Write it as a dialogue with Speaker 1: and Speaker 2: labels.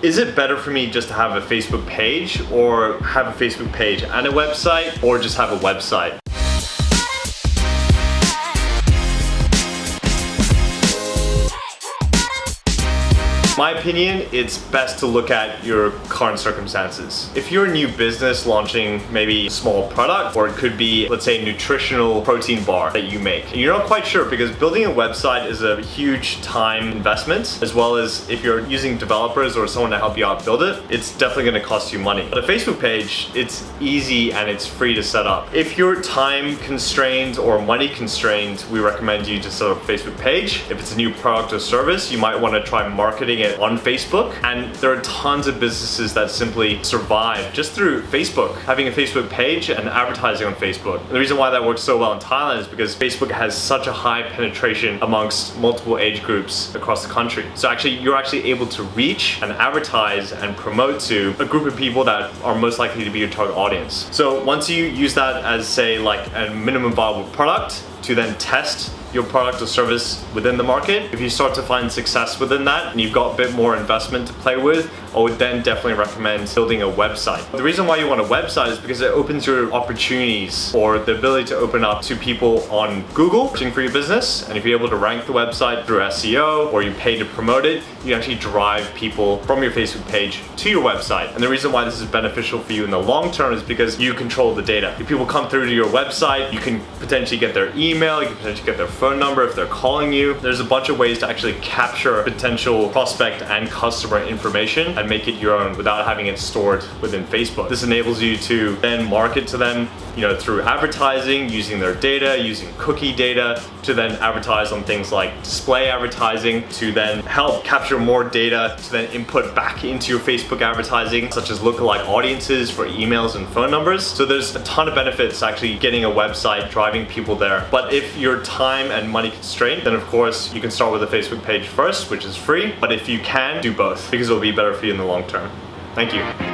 Speaker 1: Is it better for me just to have a Facebook page, or have a Facebook page and a website, or just have a website? My opinion, it's best to look at your current circumstances. If you're a new business launching maybe a small product, or it could be, let's say, a nutritional protein bar that you make, and you're not quite sure, because building a website is a huge time investment, as well as if you're using developers or someone to help you out build it, it's definitely going to cost you money. But a Facebook page, it's easy and it's free to set up. If you're time constrained or money constrained, we recommend you to set up a Facebook page. If it's a new product or service, you might want to try marketing it on Facebook, and there are tons of businesses that simply survive just through Facebook, having a Facebook page and advertising on Facebook. And the reason why that works so well in Thailand is because Facebook has such a high penetration amongst multiple age groups across the country. So you're actually able to reach and advertise and promote to a group of people that are most likely to be your target audience. So once you use that as, say, like a minimum viable product to then test your product or service within the market, if you start to find success within that and you've got a bit more investment to play with, I would then definitely recommend building a website. The reason why you want a website is because it opens your opportunities, or the ability to open up to people on Google searching for your business. And if you're able to rank the website through SEO, or you pay to promote it, you actually drive people from your Facebook page to your website. And the reason why this is beneficial for you in the long term is because you control the data. If people come through to your website, you can potentially get their email, you can potentially get their phone number if they're calling you. There's a bunch of ways to actually capture potential prospect and customer information and make it your own without having it stored within Facebook. This enables you to then market to them, through advertising, using their data, using cookie data, to then advertise on things like display advertising, to then help capture more data to then input back into your Facebook advertising, such as lookalike audiences for emails and phone numbers. So there's a ton of benefits actually getting a website, driving people there. But if you're time and money constrained, then of course you can start with a Facebook page first, which is free. But if you can, do both, because it'll be better for you in the long term. Thank you.